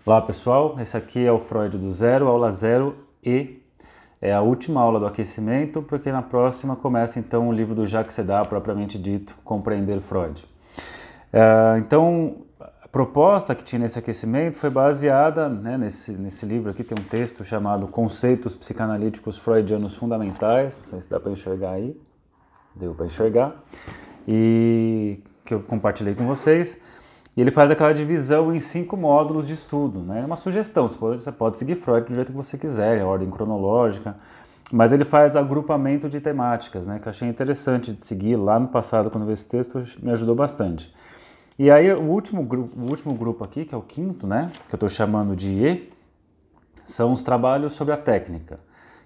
Olá pessoal, esse aqui é o Freud do Zero, aula 0 e é a última aula do aquecimento, porque na próxima começa então o livro do Jacques Sedar, propriamente dito, Compreender Freud. Então, a proposta que tinha nesse aquecimento foi baseada, nesse livro aqui tem um texto chamado Conceitos Psicanalíticos Freudianos Fundamentais, não sei se dá para enxergar aí, deu para enxergar, e que eu compartilhei com vocês. E ele faz aquela divisão em 5 módulos de estudo, né? É uma sugestão, você pode seguir Freud do jeito que você quiser, a ordem cronológica, mas ele faz agrupamento de temáticas, né? Que eu achei interessante de seguir. Lá no passado, quando eu vi esse texto, me ajudou bastante. E aí o último grupo aqui, que é o quinto, né? Que eu estou chamando de E, são os trabalhos sobre a técnica,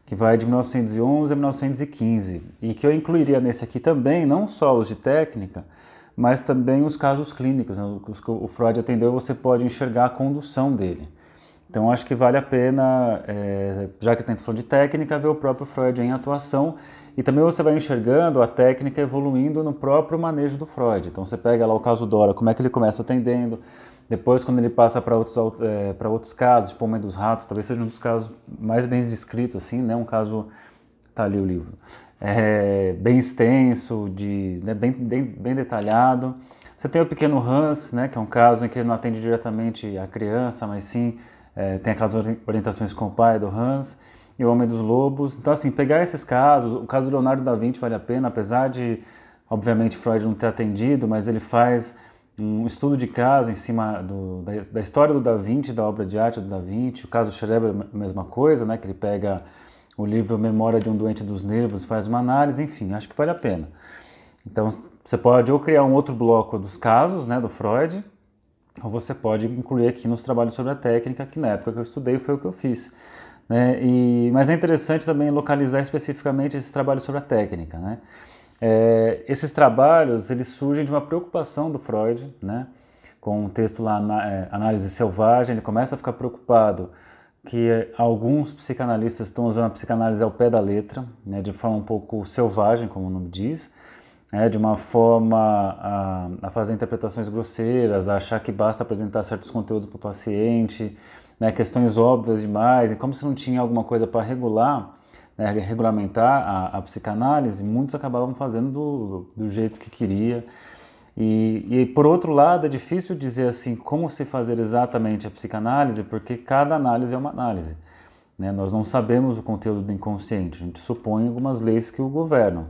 que vai de 1911 a 1915, e que eu incluiria nesse aqui também, não só os de técnica, mas também os casos clínicos, né? Os que o Freud atendeu, você pode enxergar a condução dele. Então acho que vale a pena, já que a gente está falando de técnica, ver o próprio Freud em atuação, e também você vai enxergando a técnica evoluindo no próprio manejo do Freud. Então você pega lá o caso Dora, como é que ele começa atendendo, depois quando ele passa para outros casos, tipo o Homem dos Ratos, talvez seja um dos casos mais bem descritos, assim, né? Um caso, tá ali o livro, bem extenso, bem detalhado. Você tem o Pequeno Hans, né, que é um caso em que ele não atende diretamente a criança, mas sim tem aquelas orientações com o pai do Hans, e o Homem dos Lobos. Então, assim, pegar esses casos, o caso do Leonardo da Vinci vale a pena, apesar de, obviamente, Freud não ter atendido, mas ele faz um estudo de caso em cima da história do Da Vinci, da obra de arte do Da Vinci. O caso Schreber, a mesma coisa, né, que ele pega o livro Memória de um Doente dos Nervos, faz uma análise, enfim, acho que vale a pena. Então, você pode ou criar um outro bloco dos casos, né, do Freud, ou você pode incluir aqui nos trabalhos sobre a técnica, que na época que eu estudei foi o que eu fiz, né? Mas é interessante também localizar especificamente esses trabalhos sobre a técnica, né? Esses trabalhos, eles surgem de uma preocupação do Freud, né? Com um texto lá, Análise Selvagem, ele começa a ficar preocupado que alguns psicanalistas estão usando a psicanálise ao pé da letra, né, de forma um pouco selvagem, como o nome diz, né, de uma forma a fazer interpretações grosseiras, a achar que basta apresentar certos conteúdos para o paciente, né, questões óbvias demais, e como se não tinha alguma coisa para regular, né, regulamentar a psicanálise, muitos acabavam fazendo do jeito que queria. E por outro lado, é difícil dizer assim como se fazer exatamente a psicanálise, porque cada análise é uma análise, né? Nós não sabemos o conteúdo do inconsciente, a gente supõe algumas leis que o governam,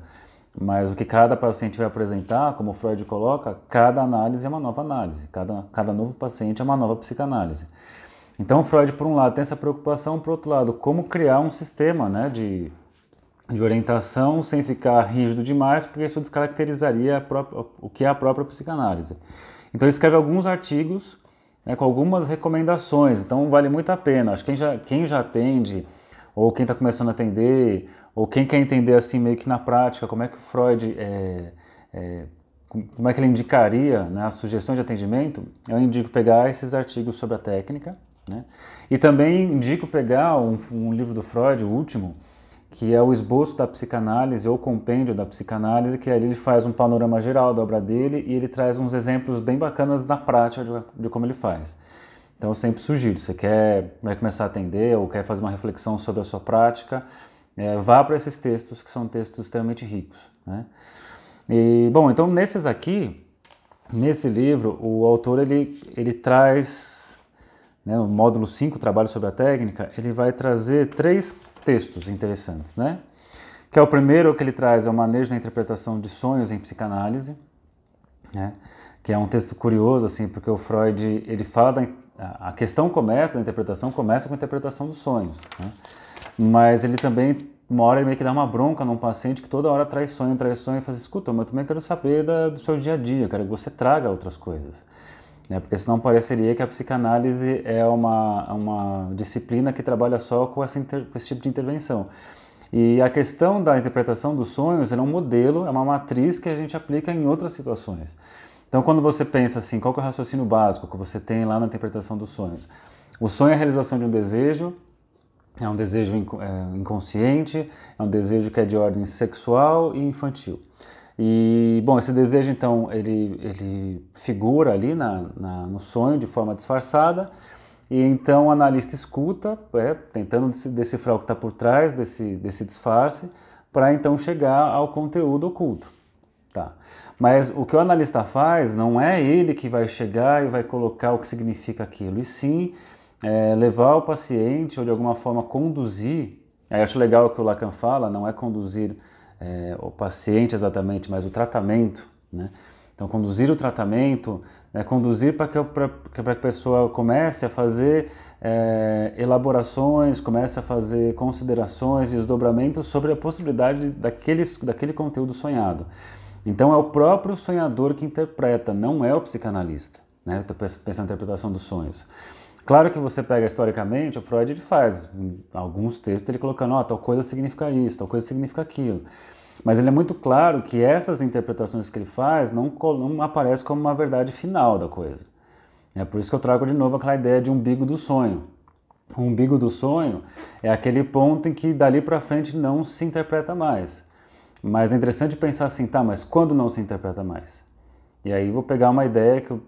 mas o que cada paciente vai apresentar, como Freud coloca, cada análise é uma nova análise, cada novo paciente é uma nova psicanálise. Então Freud, por um lado, tem essa preocupação, por outro lado, como criar um sistema, né, de orientação sem ficar rígido demais, porque isso descaracterizaria o que é a própria psicanálise. Então ele escreve alguns artigos, né, com algumas recomendações, então vale muito a pena. Acho que quem já atende, ou quem está começando a atender, ou quem quer entender assim meio que na prática como é que o Freud, como é que ele indicaria, né, as sugestões de atendimento, eu indico pegar esses artigos sobre a técnica, né, e também indico pegar um livro do Freud, o último, que é o Esboço da Psicanálise, ou Compêndio da Psicanálise, que ali ele faz um panorama geral da obra dele e ele traz uns exemplos bem bacanas na prática de como ele faz. Então eu sempre sugiro, você vai começar a atender ou quer fazer uma reflexão sobre a sua prática, vá para esses textos, que são textos extremamente ricos, né? E, bom, então nesse livro, o autor ele traz, né, no módulo 5, Trabalho sobre a Técnica, ele vai trazer 3 textos interessantes, né? Que é o primeiro que ele traz, é o Manejo da Interpretação de Sonhos em Psicanálise, né? Que é um texto curioso, assim, porque o Freud, ele fala a questão da interpretação começa com a interpretação dos sonhos, né? Mas ele também, uma hora ele meio que dá uma bronca num paciente que toda hora traz sonho, e fala, escuta, mas eu também quero saber do seu dia a dia, quero que você traga outras coisas, né? Porque senão pareceria que a psicanálise é uma disciplina que trabalha só com esse tipo de intervenção. E a questão da interpretação dos sonhos é um modelo, é uma matriz que a gente aplica em outras situações. Então quando você pensa assim, qual que é o raciocínio básico que você tem lá na interpretação dos sonhos? O sonho é a realização de um desejo, é um desejo inconsciente, é um desejo que é de ordem sexual e infantil. E, bom, esse desejo, então, ele figura ali no sonho de forma disfarçada, e então o analista escuta, tentando decifrar o que está por trás desse disfarce, para então chegar ao conteúdo oculto. Tá. Mas o que o analista faz não é ele que vai chegar e vai colocar o que significa aquilo, e sim levar o paciente ou de alguma forma conduzir. Aí eu acho legal o que o Lacan fala, não é conduzir o paciente exatamente, mas o tratamento, né? Então conduzir o tratamento, conduzir para que a pessoa comece a fazer elaborações, comece a fazer considerações, desdobramentos sobre a possibilidade daquele conteúdo sonhado. Então é o próprio sonhador que interpreta, não é o psicanalista, né? Estou pensando na interpretação dos sonhos. Claro que você pega historicamente, o Freud ele faz alguns textos ele colocando, tal coisa significa isso, tal coisa significa aquilo. Mas ele é muito claro que essas interpretações que ele faz não aparecem como uma verdade final da coisa. É por isso que eu trago de novo aquela ideia de umbigo do sonho. O umbigo do sonho é aquele ponto em que dali para frente não se interpreta mais. Mas é interessante pensar assim, tá, mas quando não se interpreta mais? E aí vou pegar uma ideia que eu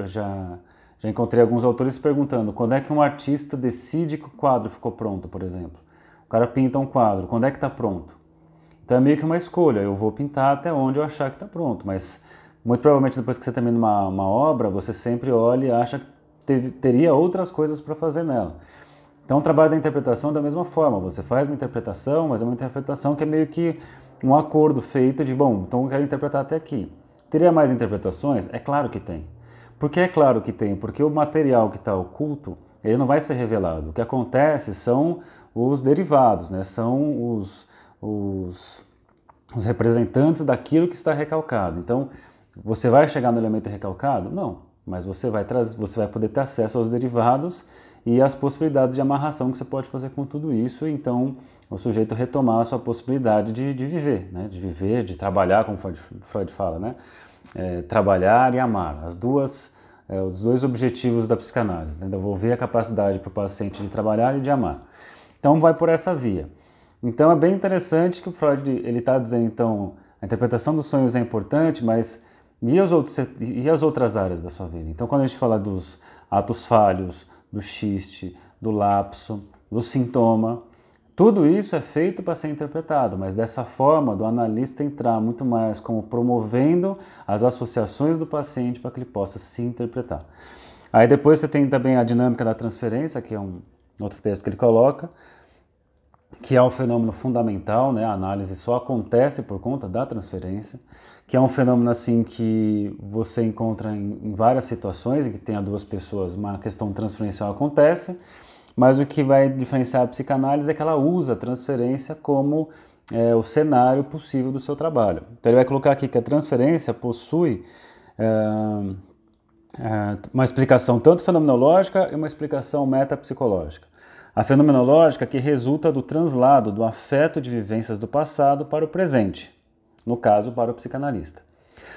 já encontrei alguns autores se perguntando, quando é que um artista decide que o quadro ficou pronto, por exemplo? O cara pinta um quadro, quando é que está pronto? Então é meio que uma escolha, eu vou pintar até onde eu achar que está pronto, mas muito provavelmente depois que você termina uma obra, você sempre olha e acha que teria outras coisas para fazer nela. Então o trabalho da interpretação é da mesma forma, você faz uma interpretação, mas é uma interpretação que é meio que um acordo feito de, bom, então eu quero interpretar até aqui. Teria mais interpretações? É claro que tem. Por que é claro que tem? Porque o material que está oculto, ele não vai ser revelado. O que acontece são os derivados, né? São os representantes daquilo que está recalcado. Então, você vai chegar no elemento recalcado? Não, mas você vai poder ter acesso aos derivados e às possibilidades de amarração que você pode fazer com tudo isso, então o sujeito retomar a sua possibilidade de viver, né? De viver, de trabalhar, como Freud fala, né? Trabalhar e amar, os dois objetivos da psicanálise, né? Devolver a capacidade para o paciente de trabalhar e de amar. Então vai por essa via. Então é bem interessante que o Freud está dizendo, então, a interpretação dos sonhos é importante, mas e as outras áreas da sua vida? Então quando a gente fala dos atos falhos, do xiste, do lapso, do sintoma, tudo isso é feito para ser interpretado, mas dessa forma do analista entrar muito mais como promovendo as associações do paciente para que ele possa se interpretar. Aí depois você tem também a dinâmica da transferência, que é um outro texto que ele coloca, que é um fenômeno fundamental, né? A análise só acontece por conta da transferência, que é um fenômeno assim que você encontra em várias situações em que tenha duas pessoas, uma questão transferencial acontece, mas o que vai diferenciar a psicanálise é que ela usa a transferência como o cenário possível do seu trabalho. Então ele vai colocar aqui que a transferência possui uma explicação tanto fenomenológica e uma explicação metapsicológica. A fenomenológica que resulta do translado do afeto de vivências do passado para o presente, no caso para o psicanalista.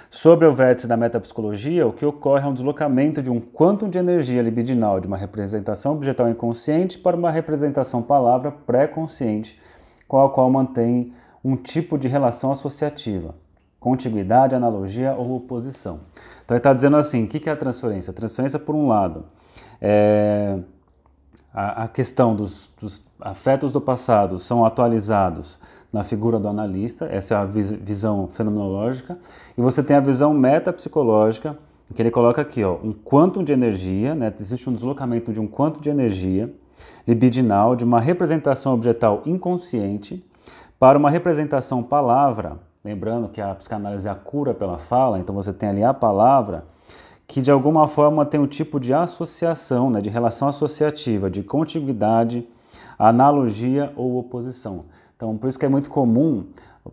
Sobre o vértice da metapsicologia, o que ocorre é um deslocamento de um quantum de energia libidinal de uma representação objetal inconsciente para uma representação palavra pré-consciente, com a qual mantém um tipo de relação associativa, contiguidade, analogia ou oposição. Então ele está dizendo assim, o que é a transferência? A transferência, por um lado, a questão dos afetos do passado são atualizados na figura do analista, essa é a visão fenomenológica, e você tem a visão metapsicológica, que ele coloca aqui, um quantum de energia, né? Existe um deslocamento de um quantum de energia libidinal, de uma representação objetal inconsciente para uma representação palavra, lembrando que a psicanálise é a cura pela fala, então você tem ali a palavra, que de alguma forma tem um tipo de associação, né, de relação associativa, de contiguidade, analogia ou oposição. Então, por isso que é muito comum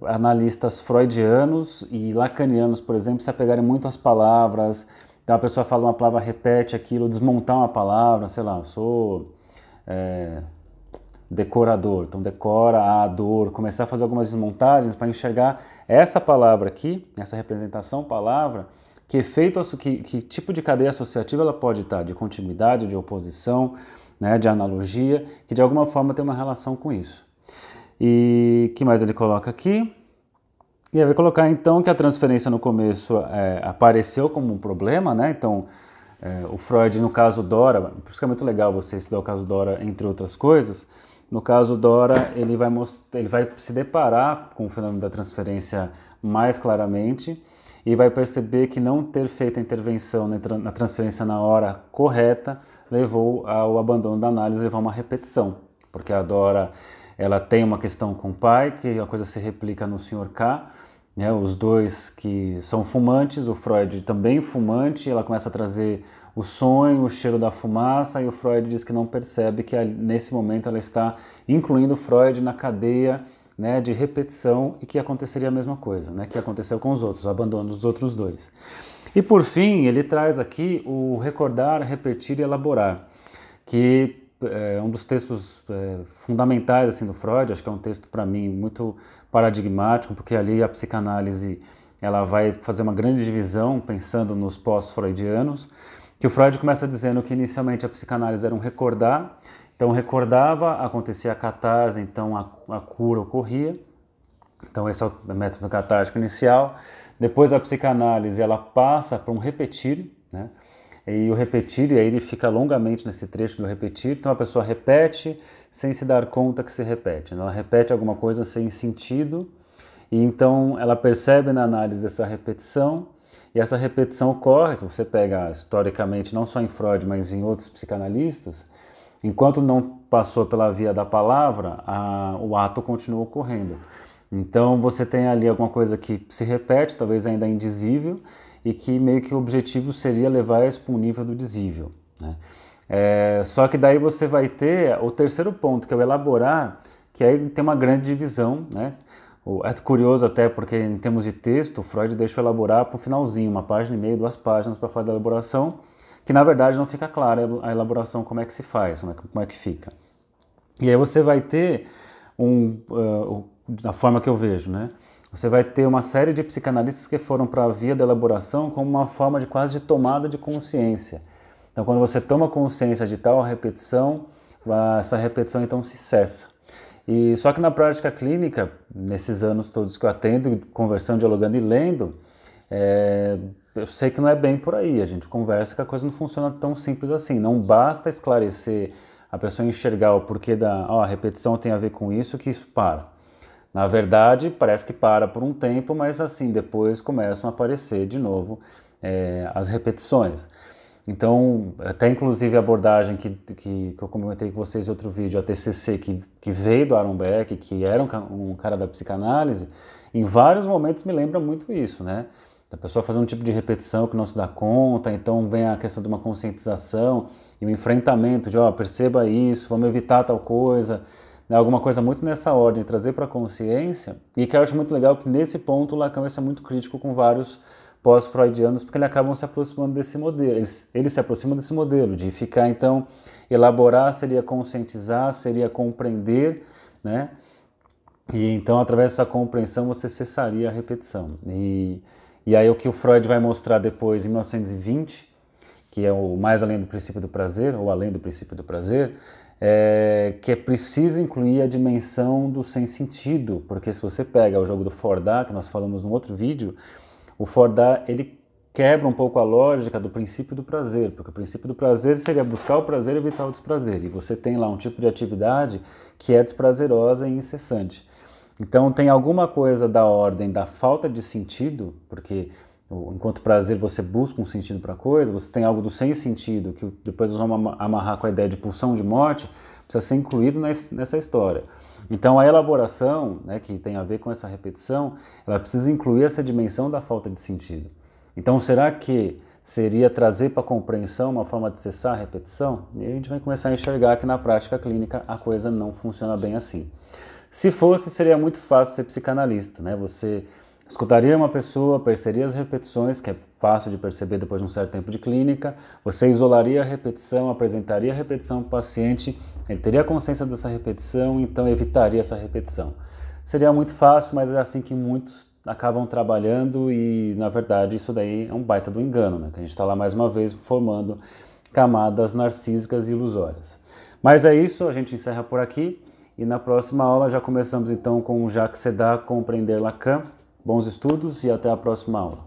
analistas freudianos e lacanianos, por exemplo, se apegarem muito às palavras. Então a pessoa fala uma palavra, repete aquilo, desmontar uma palavra, sei lá, eu sou decorador, então decora a dor, começar a fazer algumas desmontagens para enxergar essa palavra aqui, essa representação palavra, que efeito, que tipo de cadeia associativa ela pode estar, de continuidade, de oposição, né, de analogia, que de alguma forma tem uma relação com isso. E que mais ele coloca aqui? E vai colocar então que a transferência no começo apareceu como um problema, né? Então O Freud, no caso Dora, por isso que é muito legal você estudar o caso Dora, entre outras coisas. No caso Dora, ele vai se deparar com o fenômeno da transferência mais claramente e vai perceber que não ter feito a intervenção na transferência na hora correta levou ao abandono da análise, levou a uma repetição. Porque a Dora, ela tem uma questão com o pai, que a coisa se replica no Sr. K, né, os dois que são fumantes, o Freud também fumante, ela começa a trazer o sonho, o cheiro da fumaça, e o Freud diz que não percebe que nesse momento ela está incluindo o Freud na cadeia, né, de repetição, e que aconteceria a mesma coisa, né, que aconteceu com os outros, o abandono dos outros dois. E por fim, ele traz aqui o recordar, repetir e elaborar, que é um dos textos fundamentais assim, do Freud. Acho que é um texto para mim muito paradigmático, porque ali a psicanálise ela vai fazer uma grande divisão pensando nos pós-freudianos, que o Freud começa dizendo que inicialmente a psicanálise era um recordar, então recordava, acontecia a catarse, então a cura ocorria, então esse é o método catártico inicial. Depois a psicanálise ela passa para um repetir, né? E o repetir, e aí ele fica longamente nesse trecho do repetir, então a pessoa repete sem se dar conta que se repete, né? Ela repete alguma coisa sem sentido, e então ela percebe na análise essa repetição, e essa repetição ocorre, se você pega historicamente, não só em Freud, mas em outros psicanalistas, enquanto não passou pela via da palavra, o ato continua ocorrendo. Então você tem ali alguma coisa que se repete, talvez ainda indizível, e que meio que o objetivo seria levar isso para um nível do dizível, né? Só que daí você vai ter o terceiro ponto, que é o elaborar, que aí tem uma grande divisão, né? É curioso até porque em termos de texto, o Freud deixa o elaborar para o finalzinho, 1,5 página, 2 páginas para falar da elaboração, que na verdade não fica clara a elaboração, como é que se faz, como é que fica. E aí você vai ter, da forma que eu vejo, né? Você vai ter uma série de psicanalistas que foram para a via da elaboração como uma forma de quase de tomada de consciência. Então, quando você toma consciência de tal repetição, essa repetição então se cessa. E só que na prática clínica, nesses anos todos que eu atendo, conversando, dialogando e lendo, eu sei que não é bem por aí. A gente conversa que a coisa não funciona tão simples assim. Não basta esclarecer a pessoa enxergar o porquê a repetição tem a ver com isso, que isso para. Na verdade, parece que para por um tempo, mas assim, depois começam a aparecer de novo as repetições. Então, até inclusive a abordagem que eu comentei com vocês em outro vídeo, a TCC, que veio do Aaron Beck, que era um cara da psicanálise, em vários momentos me lembra muito isso, né? A pessoa fazendo um tipo de repetição que não se dá conta, então vem a questão de uma conscientização e o enfrentamento de, perceba isso, vamos evitar tal coisa, alguma coisa muito nessa ordem, trazer para a consciência, e que eu acho muito legal que nesse ponto o Lacan vai ser muito crítico com vários pós-freudianos, porque eles acabam se aproximando desse modelo, eles se aproximam desse modelo, de ficar então, elaborar seria conscientizar, seria compreender, né? E então através dessa compreensão você cessaria a repetição. E aí o que o Freud vai mostrar depois, em 1920, que é o Mais Além do Princípio do Prazer, ou Além do Princípio do Prazer, que é preciso incluir a dimensão do sem sentido, porque se você pega o jogo do Fordá, que nós falamos no outro vídeo, o Fordá ele quebra um pouco a lógica do princípio do prazer, porque o princípio do prazer seria buscar o prazer e evitar o desprazer, e você tem lá um tipo de atividade que é desprazerosa e incessante. Então tem alguma coisa da ordem da falta de sentido, porque enquanto prazer você busca um sentido para a coisa, você tem algo do sem sentido, que depois nós vamos amarrar com a ideia de pulsão de morte, precisa ser incluído nessa história. Então a elaboração, né, que tem a ver com essa repetição, ela precisa incluir essa dimensão da falta de sentido. Então será que seria trazer para a compreensão uma forma de cessar a repetição? E aí a gente vai começar a enxergar que na prática clínica a coisa não funciona bem assim. Se fosse, seria muito fácil ser psicanalista, né? Você escutaria uma pessoa, perceberia as repetições, que é fácil de perceber depois de um certo tempo de clínica, você isolaria a repetição, apresentaria a repetição para o paciente, ele teria consciência dessa repetição, então evitaria essa repetição. Seria muito fácil, mas é assim que muitos acabam trabalhando e, na verdade, isso daí é um baita do engano, né? Que a gente está lá mais uma vez formando camadas narcísicas e ilusórias. Mas é isso, a gente encerra por aqui e na próxima aula já começamos então com o Jacques Sedar, Compreender Lacan. Bons estudos e até a próxima aula.